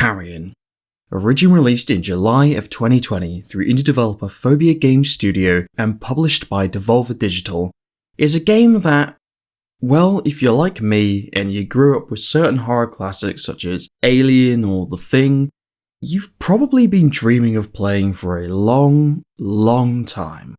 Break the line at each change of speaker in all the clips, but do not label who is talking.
CARRION. Originally released in July of 2020 through indie developer Phobia Game Studio and published by Devolver Digital, is a game that, well, if you're like me and you grew up with certain horror classics such as Alien or The Thing, you've probably been dreaming of playing for a long, long time.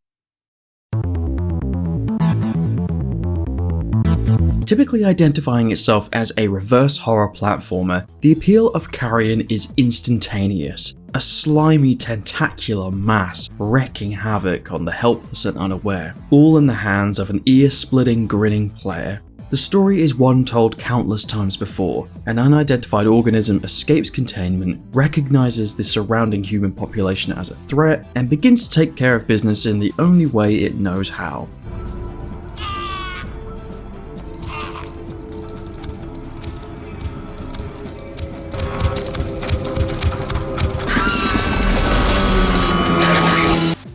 Typically identifying itself as a reverse horror platformer, the appeal of CARRION is instantaneous. A slimy, tentacular mass wreaking havoc on the helpless and unaware, all in the hands of an ear-splitting, grinning player. The story is one told countless times before. An unidentified organism escapes containment, recognizes the surrounding human population as a threat, and begins to take care of business in the only way it knows how.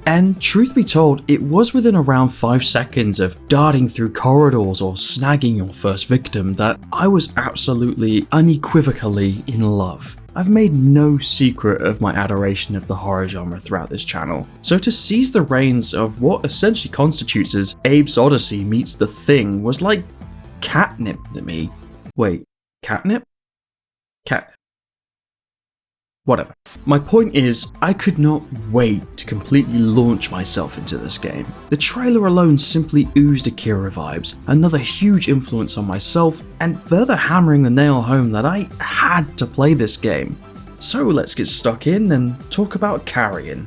And truth be told, it was within around 5 seconds of darting through corridors or snagging your first victim that I was absolutely, unequivocally in love. I've made no secret of my adoration of the horror genre throughout this channel, so to seize the reins of what essentially constitutes as Abe's Odyssey meets The Thing was like catnip to me. Wait, catnip? Catnip. Whatever. My point is, I could not wait to completely launch myself into this game. The trailer alone simply oozed Akira vibes, another huge influence on myself, and further hammering the nail home that I had to play this game. So let's get stuck in and talk about CARRION.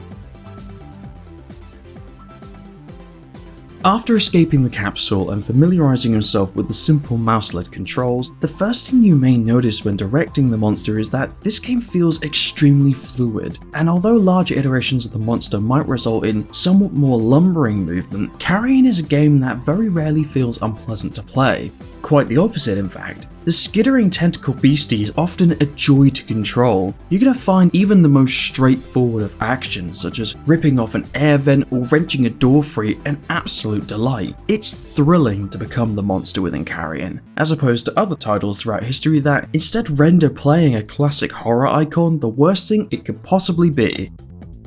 After escaping the capsule and familiarizing yourself with the simple mouse-led controls, the first thing you may notice when directing the monster is that this game feels extremely fluid, and although larger iterations of the monster might result in somewhat more lumbering movement, CARRION is a game that very rarely feels unpleasant to play. Quite the opposite, in fact. The skittering tentacle beastie is often a joy to control. You're gonna find even the most straightforward of actions, such as ripping off an air vent or wrenching a door free, an absolute delight. It's thrilling to become the monster within CARRION, as opposed to other titles throughout history that instead render playing a classic horror icon the worst thing it could possibly be: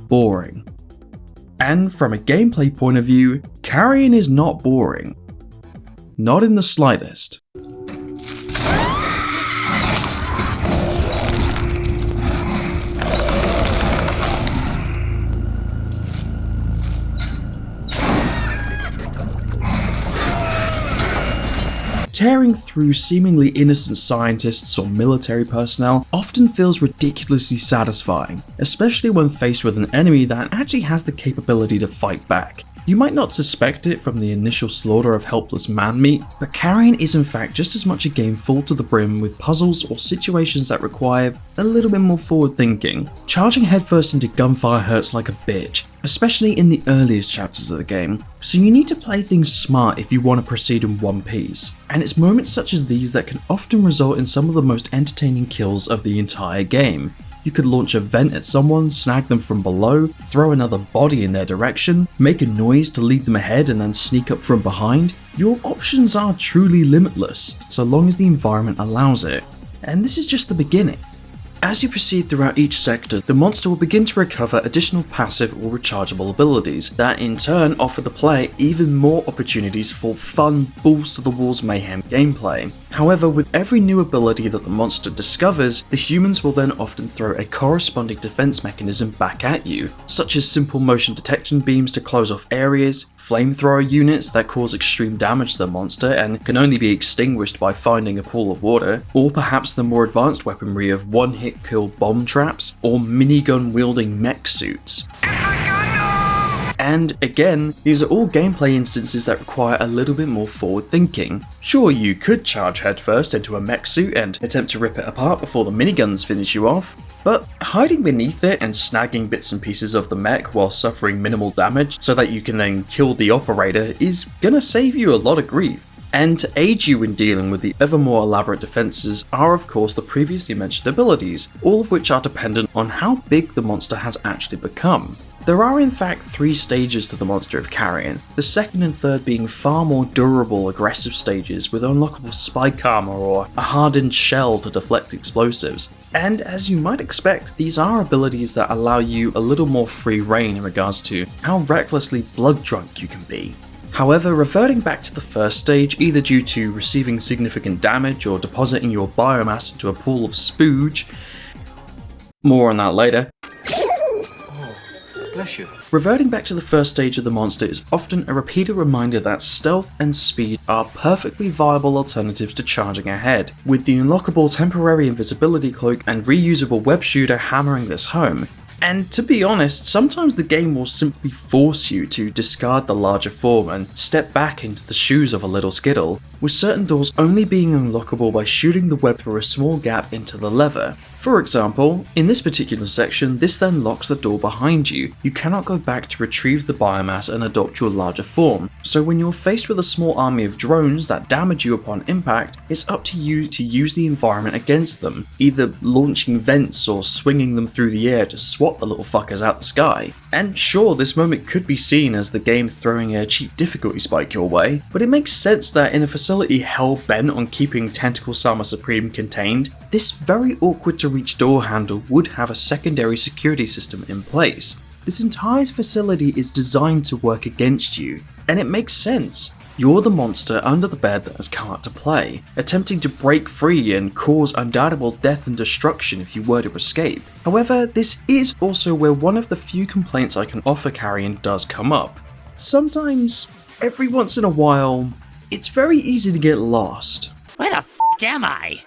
boring. And from a gameplay point of view, CARRION is not boring. Not in the slightest. Tearing through seemingly innocent scientists or military personnel often feels ridiculously satisfying, especially when faced with an enemy that actually has the capability to fight back. You might not suspect it from the initial slaughter of helpless man-meat, but CARRION is in fact just as much a game full to the brim with puzzles or situations that require a little bit more forward thinking. Charging headfirst into gunfire hurts like a bitch, especially in the earliest chapters of the game, so you need to play things smart if you want to proceed in one piece. And it's moments such as these that can often result in some of the most entertaining kills of the entire game. You could launch a vent at someone, snag them from below, throw another body in their direction, make a noise to lead them ahead and then sneak up from behind. Your options are truly limitless, so long as the environment allows it. And this is just the beginning. As you proceed throughout each sector, the monster will begin to recover additional passive or rechargeable abilities that in turn offer the player even more opportunities for fun, balls-to-the-walls mayhem gameplay. However, with every new ability that the monster discovers, the humans will then often throw a corresponding defense mechanism back at you, such as simple motion detection beams to close off areas, flamethrower units that cause extreme damage to the monster and can only be extinguished by finding a pool of water, or perhaps the more advanced weaponry of one-hit kill bomb traps or minigun wielding mech suits. And again, these are all gameplay instances that require a little bit more forward thinking. Sure, you could charge headfirst into a mech suit and attempt to rip it apart before the miniguns finish you off, but hiding beneath it and snagging bits and pieces of the mech while suffering minimal damage so that you can then kill the operator is gonna save you a lot of grief. And to aid you in dealing with the ever more elaborate defenses are of course the previously mentioned abilities, all of which are dependent on how big the monster has actually become. There are in fact 3 stages to the monster of Carrion, the second and third being far more durable, aggressive stages with unlockable spike armor or a hardened shell to deflect explosives. And as you might expect, these are abilities that allow you a little more free reign in regards to how recklessly blood drunk you can be. However, reverting back to the first stage, either due to receiving significant damage or depositing your biomass into a pool of spooge, more on that later.
Bless you.
Reverting back to the first stage of the monster is often a repeated reminder that stealth and speed are perfectly viable alternatives to charging ahead, with the unlockable temporary invisibility cloak and reusable web shooter hammering this home. And to be honest, sometimes the game will simply force you to discard the larger form and step back into the shoes of a little skittle, with certain doors only being unlockable by shooting the web through a small gap into the leather. For example, in this particular section, this then locks the door behind you. You cannot go back to retrieve the biomass and adopt your larger form, so when you're faced with a small army of drones that damage you upon impact, it's up to you to use the environment against them, either launching vents or swinging them through the air to swat the little fuckers out the sky. And sure, this moment could be seen as the game throwing a cheap difficulty spike your way, but it makes sense that in a facility hell-bent on keeping Tentacle Summer Supreme contained, this very awkward to reach door handle would have a secondary security system in place. This entire facility is designed to work against you, and it makes sense. You're the monster under the bed that has come out to play, attempting to break free and cause undoubtable death and destruction if you were to escape. However, this is also where one of the few complaints I can offer Carrion does come up. Sometimes, every once in a while, it's very easy to get lost.
Where the f*** am I?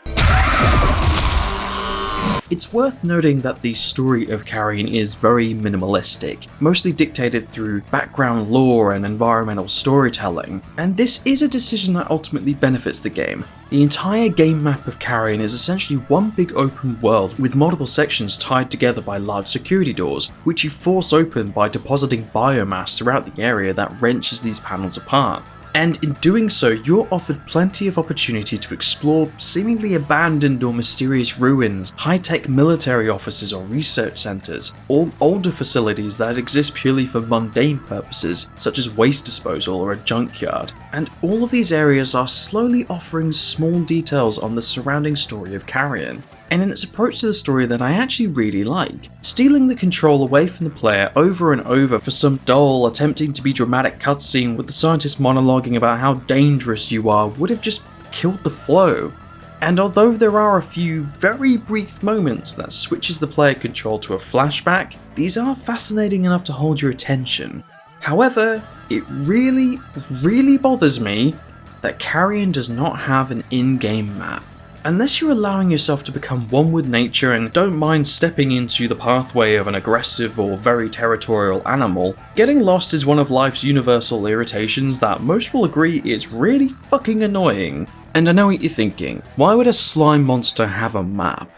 It's worth noting that the story of Carrion is very minimalistic, mostly dictated through background lore and environmental storytelling, and this is a decision that ultimately benefits the game. The entire game map of Carrion is essentially one big open world with multiple sections tied together by large security doors, which you force open by depositing biomass throughout the area that wrenches these panels apart. And in doing so, you're offered plenty of opportunity to explore seemingly abandoned or mysterious ruins, high-tech military offices or research centres, or older facilities that exist purely for mundane purposes, such as waste disposal or a junkyard. And all of these areas are slowly offering small details on the surrounding story of Carrion, and in its approach to the story that I actually really like, stealing the control away from the player over and over for some dull, attempting to be dramatic cutscene with the scientist monologuing about how dangerous you are would have just killed the flow. And although there are a few very brief moments that switches the player control to a flashback, these are fascinating enough to hold your attention. However, it really bothers me that Carrion does not have an in-game map. Unless you're allowing yourself to become one with nature and don't mind stepping into the pathway of an aggressive or very territorial animal, getting lost is one of life's universal irritations that most will agree is really fucking annoying. And I know what you're thinking, why would a slime monster have a map?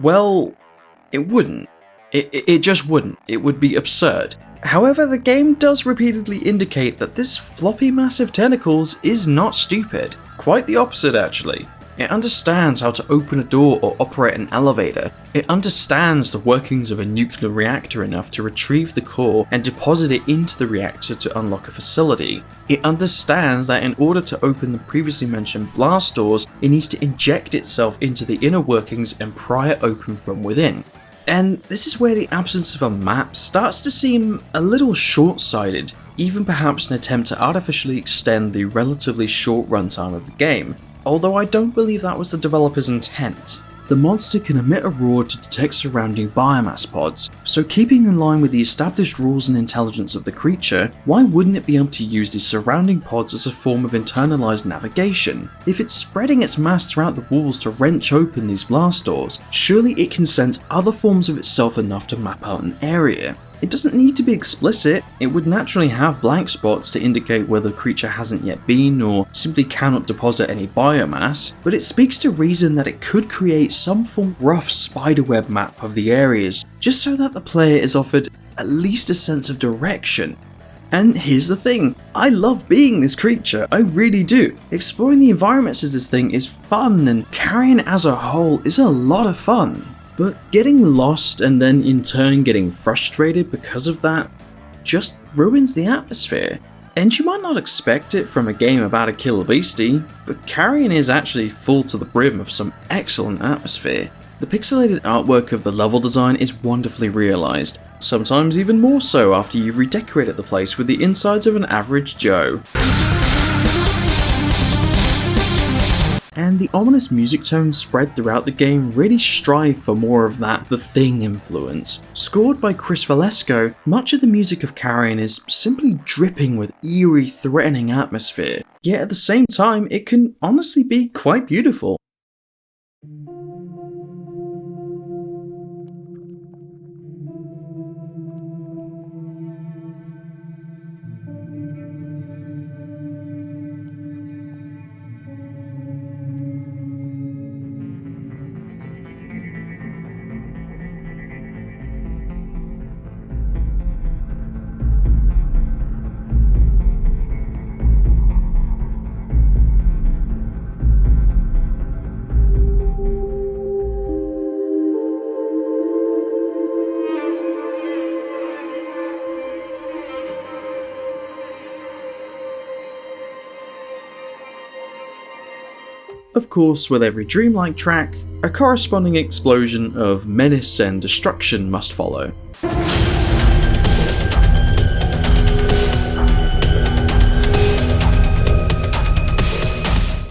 Well, it wouldn't. It just wouldn't. It would be absurd. However, the game does repeatedly indicate that this floppy mass of tentacles is not stupid. Quite the opposite, actually. It understands how to open a door or operate an elevator. It understands the workings of a nuclear reactor enough to retrieve the core and deposit it into the reactor to unlock a facility. It understands that in order to open the previously mentioned blast doors, it needs to inject itself into the inner workings and pry it open from within. And this is where the absence of a map starts to seem a little short-sighted, even perhaps an attempt to artificially extend the relatively short runtime of the game. Although I don't believe that was the developer's intent. The monster can emit a roar to detect surrounding biomass pods, so keeping in line with the established rules and intelligence of the creature, why wouldn't it be able to use the surrounding pods as a form of internalized navigation? If it's spreading its mass throughout the walls to wrench open these blast doors, surely it can sense other forms of itself enough to map out an area. It doesn't need to be explicit, it would naturally have blank spots to indicate where the creature hasn't yet been or simply cannot deposit any biomass, but it speaks to reason that it could create some form of rough spiderweb map of the areas, just so that the player is offered at least a sense of direction. And here's the thing, I love being this creature, I really do. Exploring the environments as this thing is fun, and Carrion as a whole is a lot of fun. But getting lost and then in turn getting frustrated because of that just ruins the atmosphere. And you might not expect it from a game about a killer beastie, but Carrion is actually full to the brim of some excellent atmosphere. The pixelated artwork of the level design is wonderfully realised, sometimes even more so after you've redecorated the place with the insides of an average Joe. And the ominous music tones spread throughout the game really strive for more of that The Thing influence. Scored by Chris Valesco, much of the music of Carrion is simply dripping with eerie, threatening atmosphere, yet at the same time it can honestly be quite beautiful. Of course, with every dreamlike track, a corresponding explosion of menace and destruction must follow.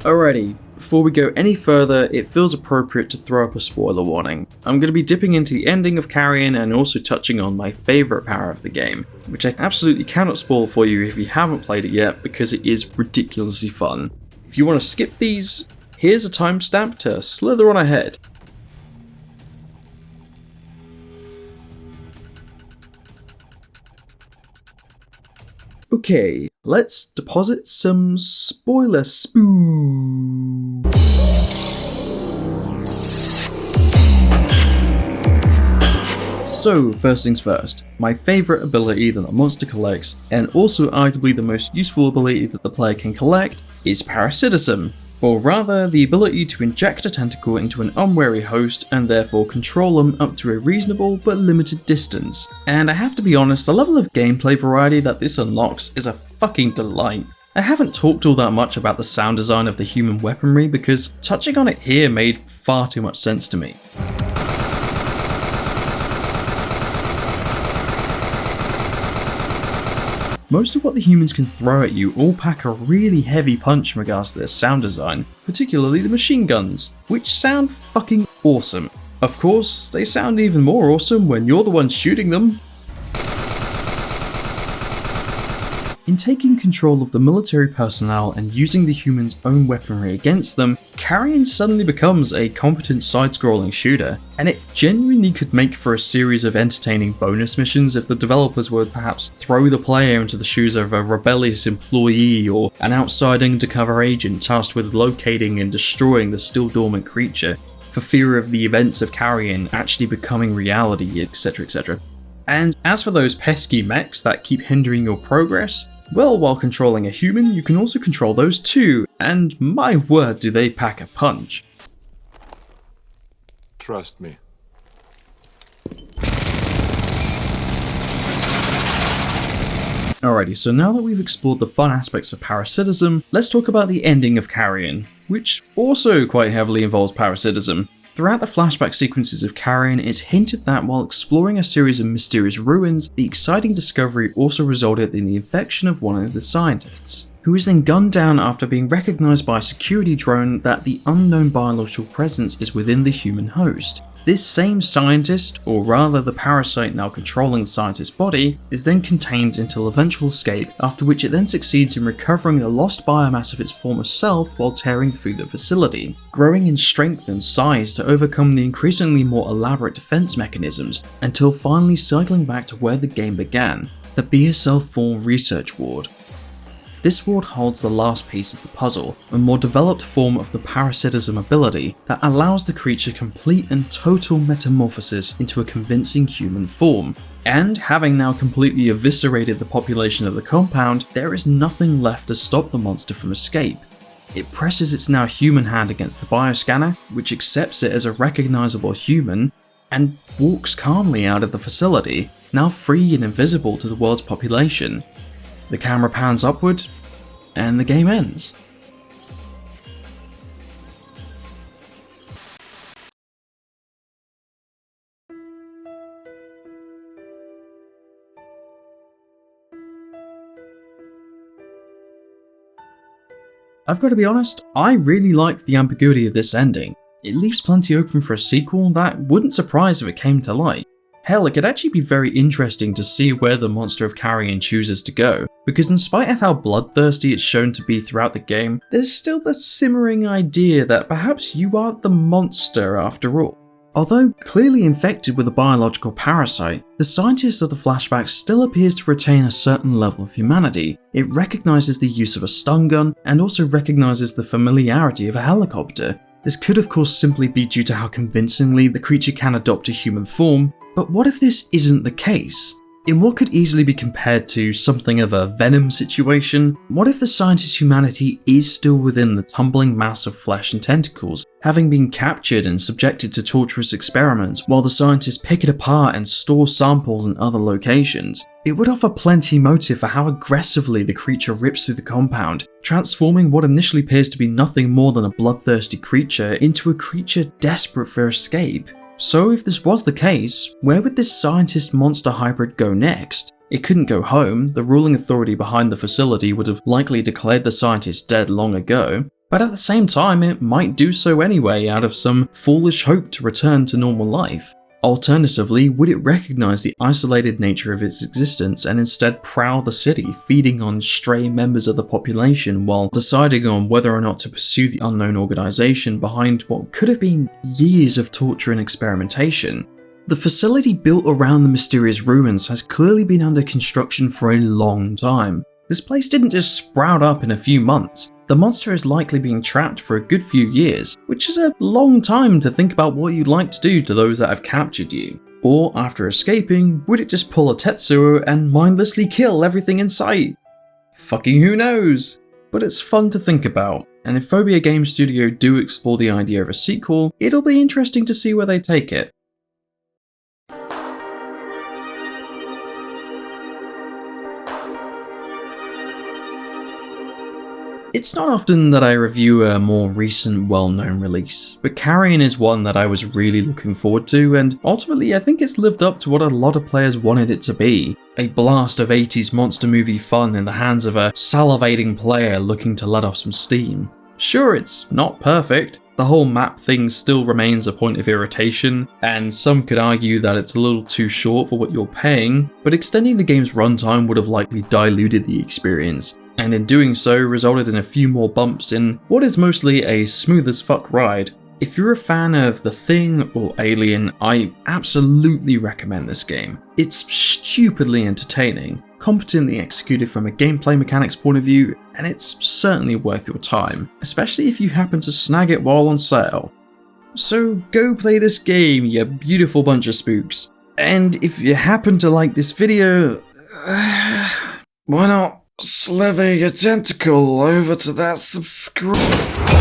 Alrighty, before we go any further, it feels appropriate to throw up a spoiler warning. I'm going to be dipping into the ending of Carrion and also touching on my favourite power of the game, which I absolutely cannot spoil for you if you haven't played it yet because it is ridiculously fun. If you want to skip these, here's a timestamp to slither on ahead. Okay, let's deposit some spoiler spoo. So, first things first, my favourite ability that the monster collects, and also arguably the most useful ability that the player can collect, is Parasitism. Or rather, the ability to inject a tentacle into an unwary host and therefore control them up to a reasonable but limited distance. And I have to be honest, the level of gameplay variety that this unlocks is a fucking delight. I haven't talked all that much about the sound design of the human weaponry because touching on it here made far too much sense to me. Most of what the humans can throw at you all pack a really heavy punch in regards to their sound design, particularly the machine guns, which sound fucking awesome. Of course, they sound even more awesome when you're the one shooting them. In taking control of the military personnel and using the humans' own weaponry against them, Carrion suddenly becomes a competent side-scrolling shooter, and it genuinely could make for a series of entertaining bonus missions if the developers would perhaps throw the player into the shoes of a rebellious employee or an outside undercover agent tasked with locating and destroying the still dormant creature, for fear of the events of Carrion actually becoming reality, etc, etc. And as for those pesky mechs that keep hindering your progress, well, while controlling a human, you can also control those too, and my word do they pack a punch.
Trust me.
Alrighty, so now that we've explored the fun aspects of parasitism, let's talk about the ending of Carrion, which also quite heavily involves parasitism. Throughout the flashback sequences of Carrion, it's hinted that while exploring a series of mysterious ruins, the exciting discovery also resulted in the infection of one of the scientists, who is then gunned down after being recognised by a security drone that the unknown biological presence is within the human host. This same scientist, or rather the parasite now controlling the scientist's body, is then contained until eventual escape, after which it then succeeds in recovering the lost biomass of its former self while tearing through the facility, growing in strength and size to overcome the increasingly more elaborate defense mechanisms, until finally cycling back to where the game began, the BSL-4 research ward. This ward holds the last piece of the puzzle, a more developed form of the parasitism ability that allows the creature complete and total metamorphosis into a convincing human form. And having now completely eviscerated the population of the compound, there is nothing left to stop the monster from escape. It presses its now human hand against the bioscanner, which accepts it as a recognisable human, and walks calmly out of the facility, now free and invisible to the world's population. The camera pans upward, and the game ends. I've got to be honest, I really like the ambiguity of this ending. It leaves plenty open for a sequel that wouldn't surprise if it came to light. Hell, it could actually be very interesting to see where the monster of Carrion chooses to go, because in spite of how bloodthirsty it's shown to be throughout the game, there's still the simmering idea that perhaps you aren't the monster after all. Although clearly infected with a biological parasite, the scientist of the flashbacks still appears to retain a certain level of humanity. It recognises the use of a stun gun, and also recognises the familiarity of a helicopter. This could of course simply be due to how convincingly the creature can adopt a human form, but what if this isn't the case? In what could easily be compared to something of a Venom situation, what if the scientist's humanity is still within the tumbling mass of flesh and tentacles, having been captured and subjected to torturous experiments while the scientists pick it apart and store samples in other locations? It would offer plenty motive for how aggressively the creature rips through the compound, transforming what initially appears to be nothing more than a bloodthirsty creature into a creature desperate for escape. So if this was the case, where would this scientist-monster hybrid go next? It couldn't go home. The ruling authority behind the facility would have likely declared the scientist dead long ago, but at the same time it might do so anyway out of some foolish hope to return to normal life. Alternatively, would it recognise the isolated nature of its existence and instead prowl the city, feeding on stray members of the population while deciding on whether or not to pursue the unknown organisation behind what could have been years of torture and experimentation? The facility built around the mysterious ruins has clearly been under construction for a long time. This place didn't just sprout up in a few months. The monster has likely been trapped for a good few years, which is a long time to think about what you'd like to do to those that have captured you. Or, after escaping, would it just pull a Tetsuo and mindlessly kill everything in sight? Fucking who knows? But it's fun to think about, and if Phobia Game Studio do explore the idea of a sequel, it'll be interesting to see where they take it. It's not often that I review a more recent, well-known release, but Carrion is one that I was really looking forward to, and ultimately I think it's lived up to what a lot of players wanted it to be. A blast of 80s monster movie fun in the hands of a salivating player looking to let off some steam. Sure, it's not perfect. The whole map thing still remains a point of irritation, and some could argue that it's a little too short for what you're paying, but extending the game's runtime would have likely diluted the experience, and in doing so resulted in a few more bumps in what is mostly a smooth as fuck ride. If you're a fan of The Thing or Alien, I absolutely recommend this game. It's stupidly entertaining, competently executed from a gameplay mechanics point of view, and it's certainly worth your time, especially if you happen to snag it while on sale. So go play this game, you beautiful bunch of spooks. And if you happen to like this video, why not slither your tentacle over to that subscribe.